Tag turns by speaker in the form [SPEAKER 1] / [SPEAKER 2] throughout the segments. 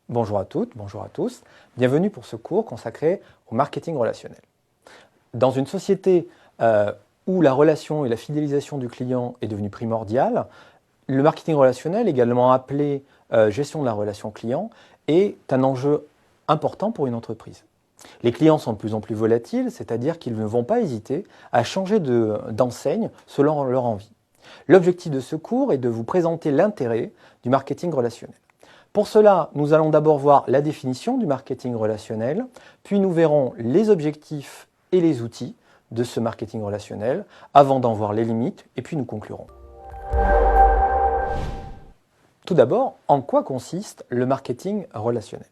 [SPEAKER 1] Bonjour à toutes, bonjour à tous. Bienvenue pour ce cours consacré au marketing relationnel. Dans une société où la relation et la fidélisation du client est devenue primordiale, le marketing relationnel, également appelé gestion de la relation client, est un enjeu important pour une entreprise. Les clients sont de plus en plus volatiles, c'est-à-dire qu'ils ne vont pas hésiter à changer d'enseigne selon leur envie. L'objectif de ce cours est de vous présenter l'intérêt du marketing relationnel. Pour cela, nous allons d'abord voir la définition du marketing relationnel, puis nous verrons les objectifs et les outils de ce marketing relationnel, avant d'en voir les limites, et puis nous conclurons. Tout d'abord, en quoi consiste le marketing relationnel?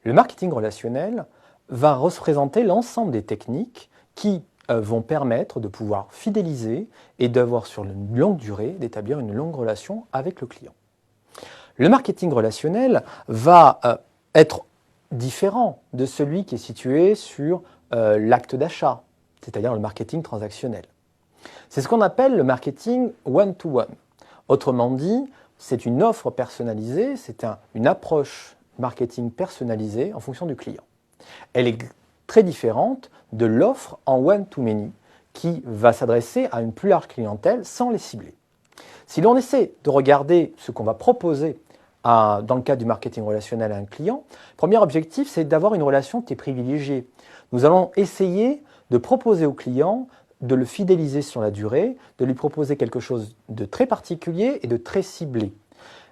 [SPEAKER 1] Le marketing relationnel va représenter l'ensemble des techniques qui vont permettre de pouvoir fidéliser et d'avoir sur une longue durée, d'établir une longue relation avec le client. Le marketing relationnel va être différent de celui qui est situé sur l'acte d'achat, c'est-à-dire le marketing transactionnel. C'est ce qu'on appelle le marketing one-to-one. Autrement dit, c'est une offre personnalisée, c'est une approche marketing personnalisée en fonction du client. Elle est très différente de l'offre en one-to-many qui va s'adresser à une plus large clientèle sans les cibler. Si l'on essaie de regarder ce qu'on va proposer dans le cadre du marketing relationnel à un client, le premier objectif, c'est d'avoir une relation qui est privilégiée. Nous allons essayer de proposer au client de le fidéliser sur la durée, de lui proposer quelque chose de très particulier et de très ciblé.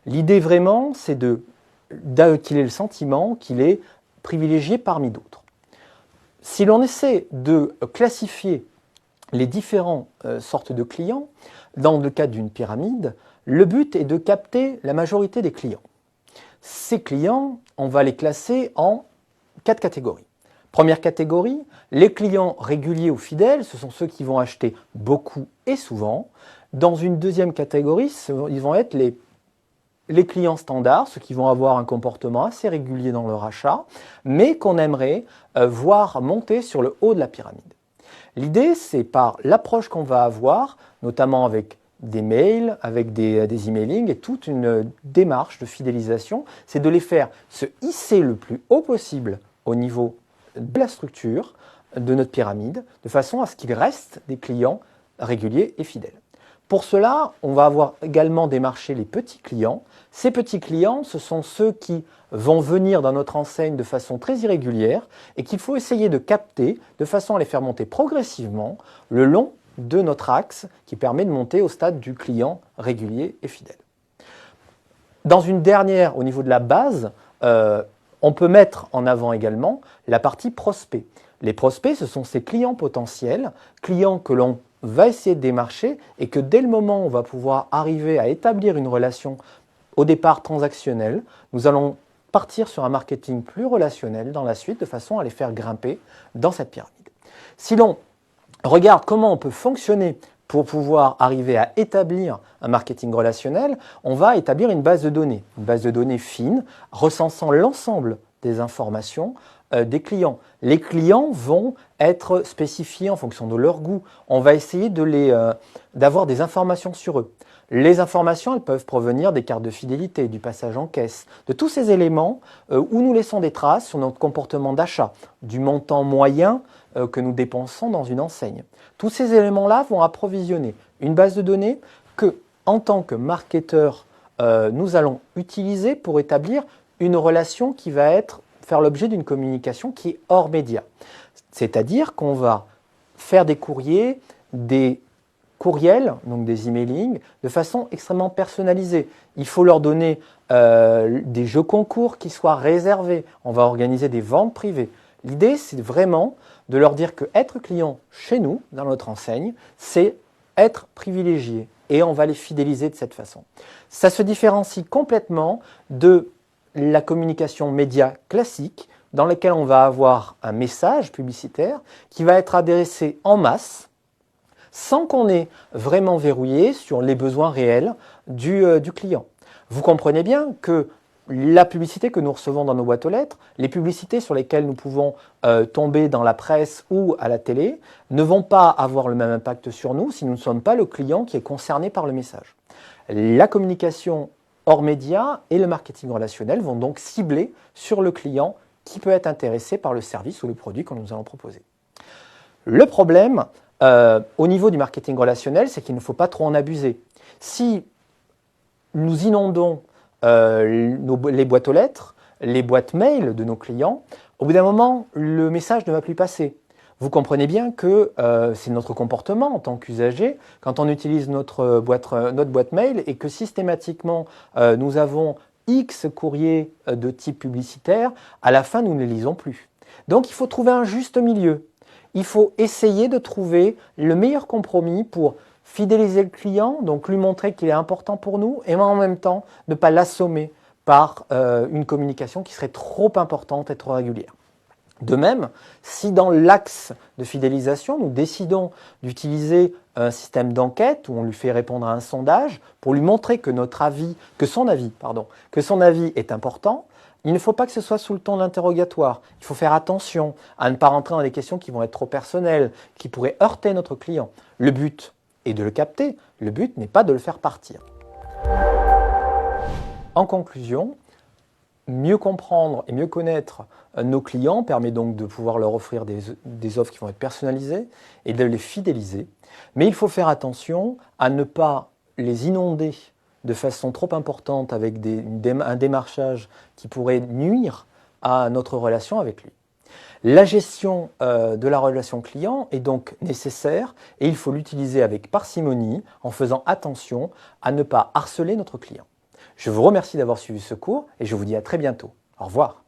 [SPEAKER 1] L'idée vraiment, c'est qu'il ait le sentiment qu'il est privilégié parmi d'autres. Si l'on essaie de classifier les différentes sortes de clients, dans le cadre d'une pyramide, le but est de capter la majorité des clients. Ces clients, on va les classer en 4 catégories. Première catégorie, les clients réguliers ou fidèles, ce sont ceux qui vont acheter beaucoup et souvent. Dans une deuxième catégorie, ils vont être les clients standards, ceux qui vont avoir un comportement assez régulier dans leur achat, mais qu'on aimerait voir monter sur le haut de la pyramide. L'idée, c'est par l'approche qu'on va avoir, notamment avec des mails, avec des emailing et toute une démarche de fidélisation, c'est de les faire se hisser le plus haut possible au niveau de la structure de notre pyramide, de façon à ce qu'ils restent des clients réguliers et fidèles. Pour cela, on va avoir également démarché les petits clients. Ces petits clients, ce sont ceux qui vont venir dans notre enseigne de façon très irrégulière et qu'il faut essayer de capter de façon à les faire monter progressivement le long de notre axe qui permet de monter au stade du client régulier et fidèle. Dans une dernière, au niveau de la base, on peut mettre en avant également la partie prospect. Les prospects, ce sont ces clients potentiels, clients que l'on va essayer de démarcher et que dès le moment où on va pouvoir arriver à établir une relation au départ transactionnelle, nous allons partir sur un marketing plus relationnel dans la suite de façon à les faire grimper dans cette pyramide. Si l'on regarde comment on peut fonctionner pour pouvoir arriver à établir un marketing relationnel, on va établir une base de données fine, recensant l'ensemble des informations des clients. Les clients vont être spécifiés en fonction de leur goût. On va essayer d'avoir des informations sur eux. Les informations, elles peuvent provenir des cartes de fidélité, du passage en caisse, de tous ces éléments où nous laissons des traces sur notre comportement d'achat, du montant moyen que nous dépensons dans une enseigne. Tous ces éléments-là vont approvisionner une base de données que, en tant que marketeur, nous allons utiliser pour établir une relation qui va faire l'objet d'une communication qui est hors média. C'est-à-dire qu'on va faire des courriers, des courriels, donc des emailing, de façon extrêmement personnalisée. Il faut leur donner des jeux concours qui soient réservés. On va organiser des ventes privées. L'idée, c'est vraiment de leur dire que être client chez nous, dans notre enseigne, c'est être privilégié. Et on va les fidéliser de cette façon. Ça se différencie complètement de la communication média classique, dans laquelle on va avoir un message publicitaire qui va être adressé en masse, sans qu'on ait vraiment verrouillé sur les besoins réels du client. Vous comprenez bien que la publicité que nous recevons dans nos boîtes aux lettres, les publicités sur lesquelles nous pouvons tomber dans la presse ou à la télé, ne vont pas avoir le même impact sur nous si nous ne sommes pas le client qui est concerné par le message. La communication hors média et le marketing relationnel vont donc cibler sur le client qui peut être intéressé par le service ou le produit que nous allons proposer. Le problème, au niveau du marketing relationnel, c'est qu'il ne faut pas trop en abuser. Si nous inondons les boîtes aux lettres, les boîtes mail de nos clients, au bout d'un moment, le message ne va plus passer. Vous comprenez bien que c'est notre comportement en tant qu'usager, quand on utilise notre boîte mail et que systématiquement nous avons X courriers de type publicitaire, à la fin nous ne les lisons plus. Donc il faut trouver un juste milieu. Il faut essayer de trouver le meilleur compromis pour fidéliser le client, donc lui montrer qu'il est important pour nous, et en même temps ne pas l'assommer par une communication qui serait trop importante et trop régulière. De même, si dans l'axe de fidélisation, nous décidons d'utiliser un système d'enquête où on lui fait répondre à un sondage pour lui montrer que son avis est important, il ne faut pas que ce soit sous le ton d'interrogatoire. Il faut faire attention à ne pas rentrer dans des questions qui vont être trop personnelles, qui pourraient heurter notre client. Le but est de le capter, le but n'est pas de le faire partir. En conclusion, mieux comprendre et mieux connaître nos clients permet donc de pouvoir leur offrir des offres qui vont être personnalisées et de les fidéliser. Mais il faut faire attention à ne pas les inonder de façon trop importante avec un démarchage qui pourrait nuire à notre relation avec lui. La gestion de la relation client est donc nécessaire et il faut l'utiliser avec parcimonie en faisant attention à ne pas harceler notre client. Je vous remercie d'avoir suivi ce cours et je vous dis à très bientôt. Au revoir.